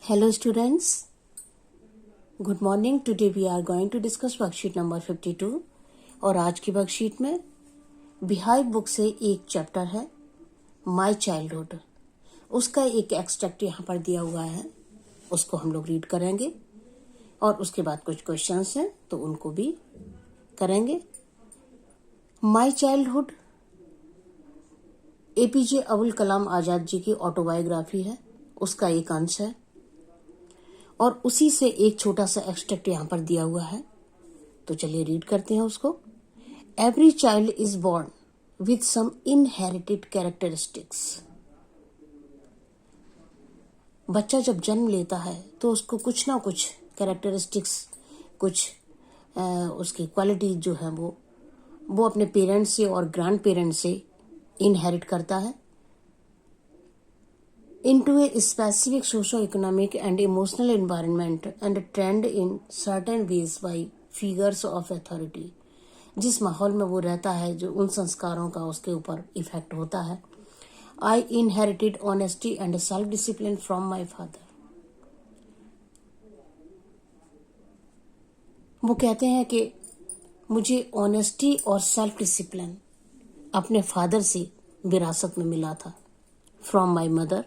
Hello students, good morning. Today we are going to discuss worksheet number 52 और आज की worksheet में beehive book से एक चैप्टर है माय चाइल्डहुड। उसका एक एक्सट्रैक्ट यहाँ पर दिया हुआ है, उसको हम लोग रीड करेंगे और उसके बाद कुछ क्वेश्चंस हैं तो उनको भी करेंगे। माय चाइल्डहुड एपीजे अबुल कलाम आजाद जी की ऑटोबायोग्राफी है, उसका एक अंश है और उसी से एक छोटा सा एक्सट्रैक्ट यहाँ पर दिया हुआ है, तो चलिए रीड करते हैं उसको। Every child is born with some inherited characteristics. बच्चा जब जन्म लेता है तो उसको कुछ ना कुछ कैरेक्टरिस्टिक्स, कुछ उसकी क्वालिटी जो है वो अपने पेरेंट्स से और ग्रैंड पेरेंट्स से इनहेरिट करता है into a specific socio-economic and emotional environment and trained in certain ways by figures of authority। जिस माहौल में वो रहता है, जो उन संस्कारों का उसके ऊपर इफेक्ट होता है। I inherited honesty and self-discipline from my father। वो कहते हैं कि मुझे ऑनेस्टी और सेल्फ डिसिप्लिन अपने फादर से विरासत में मिला था। From my mother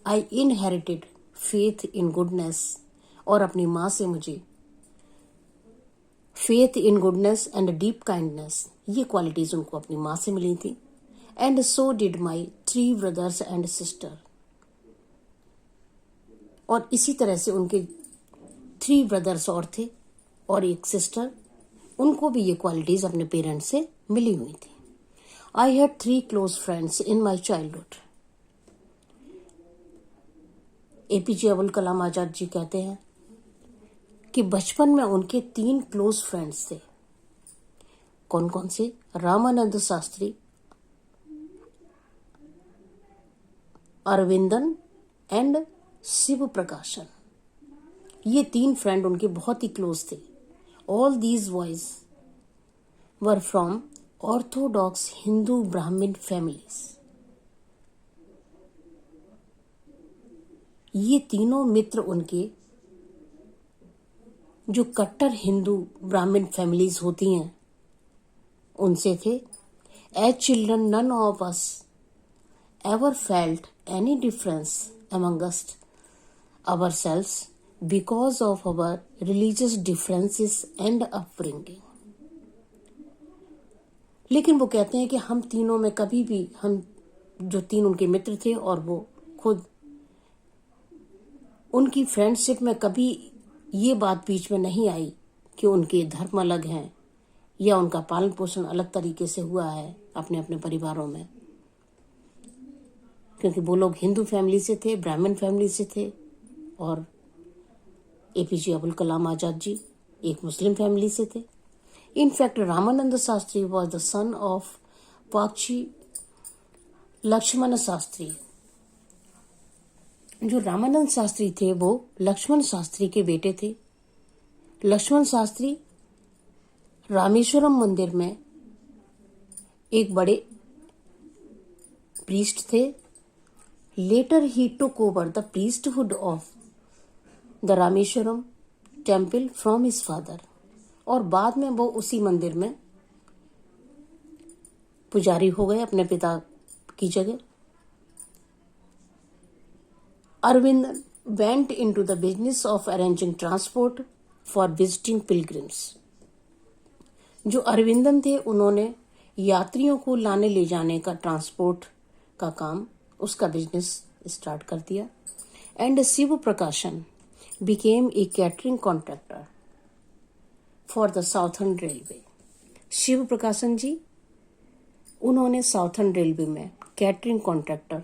I inherited faith in goodness, और अपनी माँ से मुझे faith in goodness and deep kindness, ये क्वालिटीज उनको अपनी माँ से मिली थी। And so did my 3 brothers and sister, और इसी तरह से उनके 3 ब्रदर्स और थे और एक सिस्टर, उनको भी ये क्वालिटीज अपने पेरेंट्स से मिली हुई थी। I had 3 close friends in my childhood. APJ Abul Kalam Azad ji कहते हैं कि बचपन में उनके 3 क्लोज फ्रेंड्स थे। कौन कौन से? रामानंद शास्त्री, अरविंदन एंड शिव प्रकाशन। ये 3 फ्रेंड उनके बहुत ही क्लोज थे। All these boys were from Orthodox Hindu ब्राह्मण फैमिलीज। ये तीनों मित्र उनके जो कट्टर हिंदू ब्राह्मण फैमिलीज होती हैं उनसे थे। As children none of us ever felt any difference amongst ourselves because of our religious differences and upbringing. लेकिन वो कहते हैं कि हम तीनों में कभी भी, हम जो 3 उनके मित्र थे और वो खुद, उनकी फ्रेंडशिप में कभी ये बात बीच में नहीं आई कि उनके धर्म अलग हैं या उनका पालन पोषण अलग तरीके से हुआ है अपने अपने परिवारों में, क्योंकि वो लोग हिंदू फैमिली से थे, ब्राह्मण फैमिली से थे, और एपीजे अबुल कलाम आजाद जी एक मुस्लिम फैमिली से थे। In fact Ramanand Shastri was the son of Pakshi Lakshman Shastri. जो रामानंद शास्त्री थे वो लक्ष्मण शास्त्री के बेटे थे। लक्ष्मण शास्त्री रामेश्वरम मंदिर में एक बड़े प्रीस्ट थे। Later he took over the priesthood of the Rameswaram temple from his father, और बाद में वो उसी मंदिर में पुजारी हो गए अपने पिता की जगह। Arvind went into the business of arranging transport for visiting pilgrims। जो अरविंदन थे उन्होंने यात्रियों को लाने ले जाने का, ट्रांसपोर्ट का काम, उसका बिजनेस स्टार्ट कर दिया। एंड शिव प्रकाशन became a catering contractor for the Southern Railway। Shiv प्रकाशन जी, उन्होंने साउथर्न रेलवे में कैटरिंग कॉन्ट्रैक्टर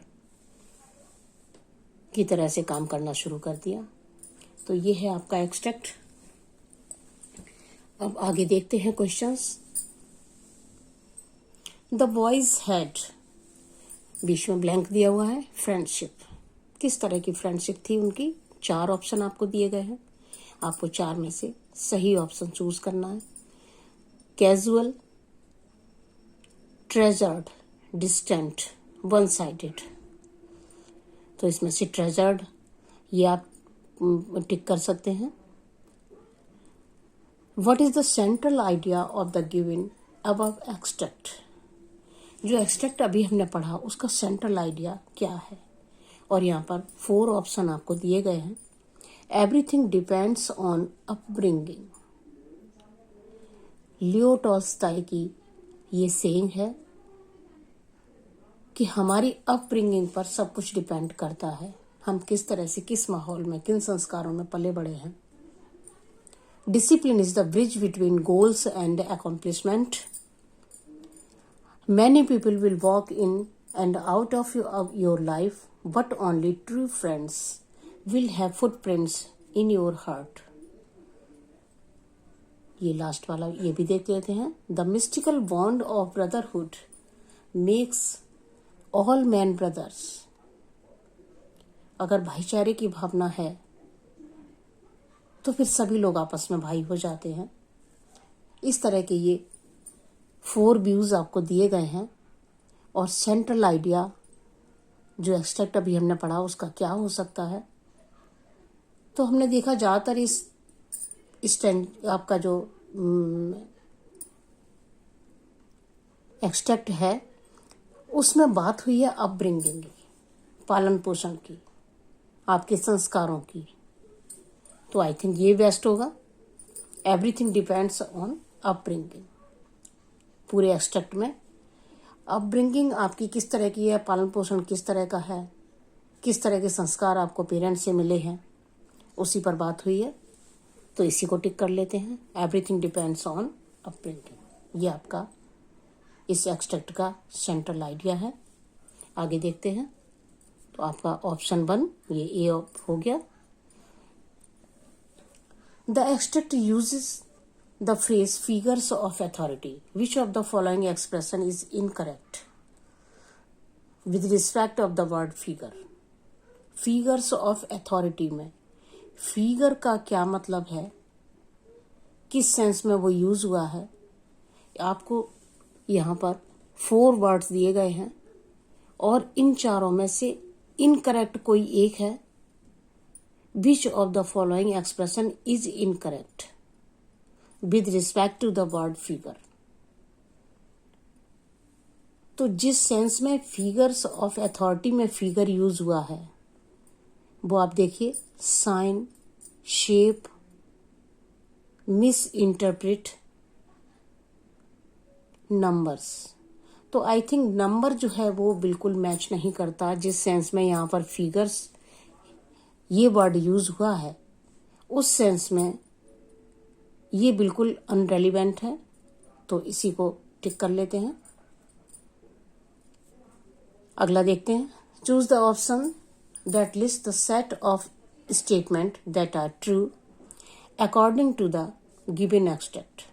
की तरह से काम करना शुरू कर दिया। तो ये है आपका एक्सट्रैक्ट। अब आगे देखते हैं क्वेश्चंस। द बॉयज हैड, बीच में ब्लैंक दिया हुआ है, फ्रेंडशिप। किस तरह की फ्रेंडशिप थी उनकी? 4 ऑप्शन आपको दिए गए हैं, आपको 4 में से सही ऑप्शन चूज करना है। Casual, treasured, distant, one sided. तो इसमें से ट्रेजर्ड, ये आप टिक कर सकते हैं। What is the central idea of the given above extract? जो एक्सट्रैक्ट अभी हमने पढ़ा उसका सेंट्रल आइडिया क्या है? और यहाँ पर 4 ऑप्शन आपको दिए गए हैं। Everything depends on upbringing. Leo Tolstoy की ये सेइंग है कि हमारी अपब्रिंगिंग पर सब कुछ डिपेंड करता है, हम किस तरह से, किस माहौल में, किन संस्कारों में पले बड़े हैं। Discipline is the bridge between goals and accomplishment. Many people will walk in and out of your life, but only true friends will have footprints in your heart. ये लास्ट वाला ये भी देख लेते हैं। The mystical bond of brotherhood makes all man brothers. अगर भाईचारे की भावना है तो फिर सभी लोग आपस में भाई हो जाते हैं। इस तरह के ये 4 व्यूज आपको दिए गए हैं। और सेंट्रल आइडिया जो एक्सट्रैक्ट अभी हमने पढ़ा उसका क्या हो सकता है? तो हमने देखा ज्यादातर इस आपका जो एक्सट्रैक्ट है उसमें बात हुई है अपब्रिंगिंग की, पालन पोषण की, आपके संस्कारों की। तो आई थिंक ये बेस्ट होगा। Everything depends on upbringing. पूरे एक्सट्रैक्ट में अपब्रिंगिंग आपकी किस तरह की है, पालन पोषण किस तरह का है, किस तरह के संस्कार आपको पेरेंट्स से मिले हैं, उसी पर बात हुई है। तो इसी को टिक कर लेते हैं। एवरीथिंग डिपेंड्स ऑन अपब्रिंगिंग, ये आपका इस एक्सट्रैक्ट का सेंट्रल आइडिया है। आगे देखते हैं। तो आपका ऑप्शन 1 ये ए हो गया। The extract uses the phrase figures of authority. Which of the following expression is incorrect with respect of the word figure? Figures of authority में फिगर का क्या मतलब है, किस सेंस में वो यूज हुआ है? आपको यहाँ पर 4 वर्ड्स दिए गए हैं और इन चारों में से इनकरेक्ट कोई एक है। Which of the following expression is incorrect with respect to the word figure? तो जिस सेंस में फिगर्स ऑफ अथॉरिटी में फिगर यूज हुआ है वो आप देखिए, sign, shape, misinterpret, numbers. तो आई थिंक नंबर जो है वो बिल्कुल मैच नहीं करता जिस सेंस में यहाँ पर फिगर्स ये वर्ड यूज हुआ है, उस सेंस में ये बिल्कुल अनरेलिवेंट है। तो इसी को टिक कर लेते हैं। अगला देखते हैं। Choose the option that lists the set of statement that are true according to the given extract।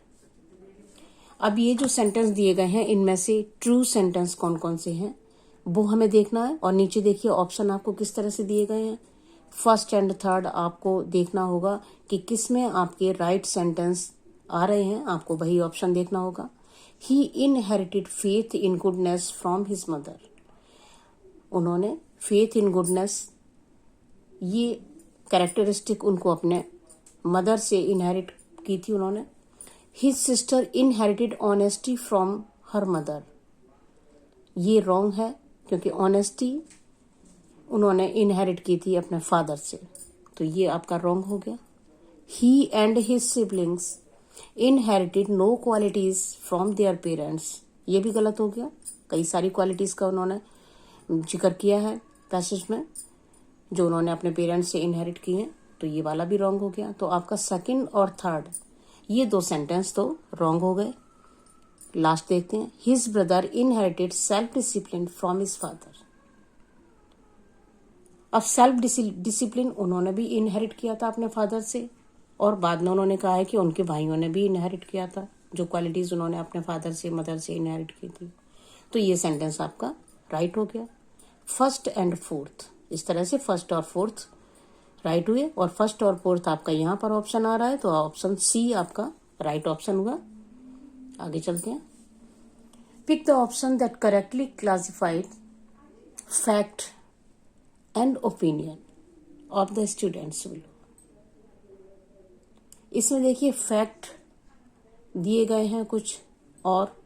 अब ये जो सेंटेंस दिए गए हैं इनमें से ट्रू सेंटेंस कौन कौन से हैं वो हमें देखना है। और नीचे देखिए ऑप्शन आपको किस तरह से दिए गए हैं। फर्स्ट एंड थर्ड आपको देखना होगा कि किस में आपके राइट सेंटेंस आ रहे हैं, आपको वही ऑप्शन देखना होगा। He inherited faith in goodness from his mother. उन्होंने फेथ इन गुडनेस ये कैरेक्टरिस्टिक उनको अपने मदर से इनहेरिट की थी उन्होंने। His sister inherited honesty from her mother. ये रॉन्ग है क्योंकि ऑनेस्टी उन्होंने इनहेरिट की थी अपने फादर से, तो ये आपका रॉन्ग हो गया। He and his siblings inherited no qualities from their parents. ये भी गलत हो गया। कई सारी क्वालिटीज का उन्होंने जिक्र किया है पैसेज में जो उन्होंने अपने पेरेंट्स से इनहेरिट की हैं, तो ये वाला भी रॉन्ग हो गया। तो आपका सेकंड और थर्ड ये 2 सेंटेंस तो रॉन्ग हो गए। लास्ट देखते हैं। His brother inherited self discipline from his father. अब सेल्फ डिसिप्लिन उन्होंने भी इनहेरिट किया था अपने फादर से, और बाद में उन्होंने कहा है कि उनके भाइयों ने भी इनहेरिट किया था जो क्वालिटीज उन्होंने अपने फादर से मदर से इनहेरिट की थी। तो ये सेंटेंस आपका राइट हो गया। फर्स्ट एंड फोर्थ, इस तरह से फर्स्ट और फोर्थ राइट हुए, और फर्स्ट और फोर्थ आपका यहाँ पर ऑप्शन आ रहा है, तो ऑप्शन सी आपका राइट ऑप्शन हुआ। आगे चलते हैं। Pick the option that correctly classified fact and opinion of the students below. इसमें देखिए फैक्ट दिए गए हैं कुछ और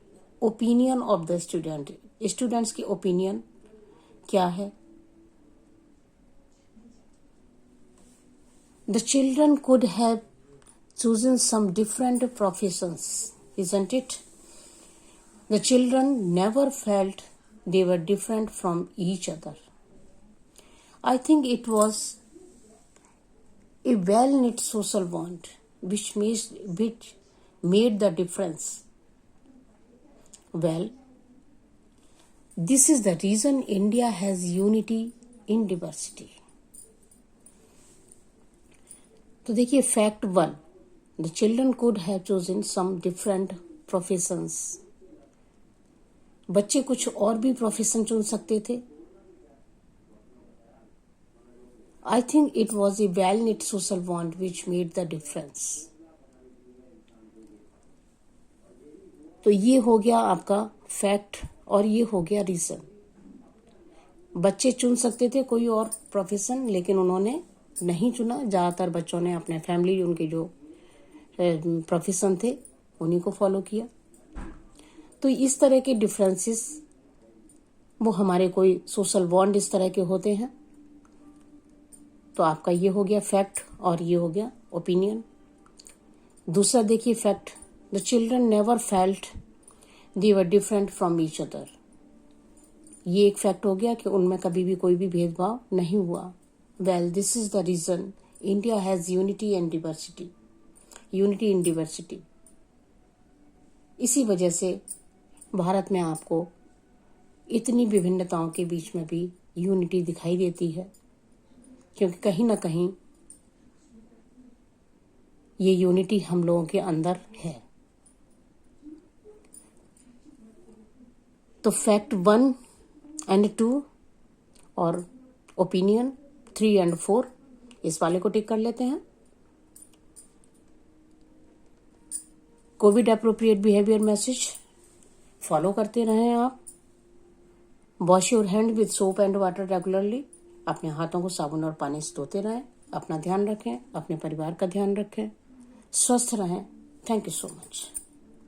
opinion of the student, students की ओपिनियन क्या है। The children could have chosen some different professions, isn't it? The children never felt they were different from each other. I think it was a well-knit social bond which made the difference. Well, this is the reason India has unity in diversity. तो देखिए fact 1, the children could have chosen some different professions. बच्चे कुछ और भी profession चुन सकते थे। I think it was a well-knit social bond which made the difference. तो ये हो गया आपका फैक्ट और ये हो गया रीजन। बच्चे चुन सकते थे कोई और प्रोफेशन, लेकिन उन्होंने नहीं चुना। ज्यादातर बच्चों ने अपने फैमिली, उनके जो प्रोफेशन थे, उन्हीं को फॉलो किया। तो इस तरह के डिफरेंसेस वो हमारे कोई सोशल बॉन्ड इस तरह के होते हैं। तो आपका ये हो गया फैक्ट और ये हो गया ओपिनियन। दूसरा देखिए fact, the children never felt they were different from each other. ये एक फैक्ट हो गया कि उनमें कभी भी कोई भी भेदभाव नहीं हुआ। Well, this is the reason India has unity and diversity, unity in diversity. इसी वजह से भारत में आपको इतनी विभिन्नताओं के बीच में भी यूनिटी दिखाई देती है, क्योंकि कहीं ना कहीं ये यूनिटी हम लोगों के अंदर है। तो फैक्ट 1 एंड 2 और ओपिनियन 3 एंड 4, इस वाले को टिक कर लेते हैं। Covid appropriate behaviour message follow करते रहें आप। Wash your hand with soap and water regularly. अपने हाथों को साबुन और पानी से धोते रहें। अपना ध्यान रखें, अपने परिवार का ध्यान रखें, स्वस्थ रहें। Thank you so much.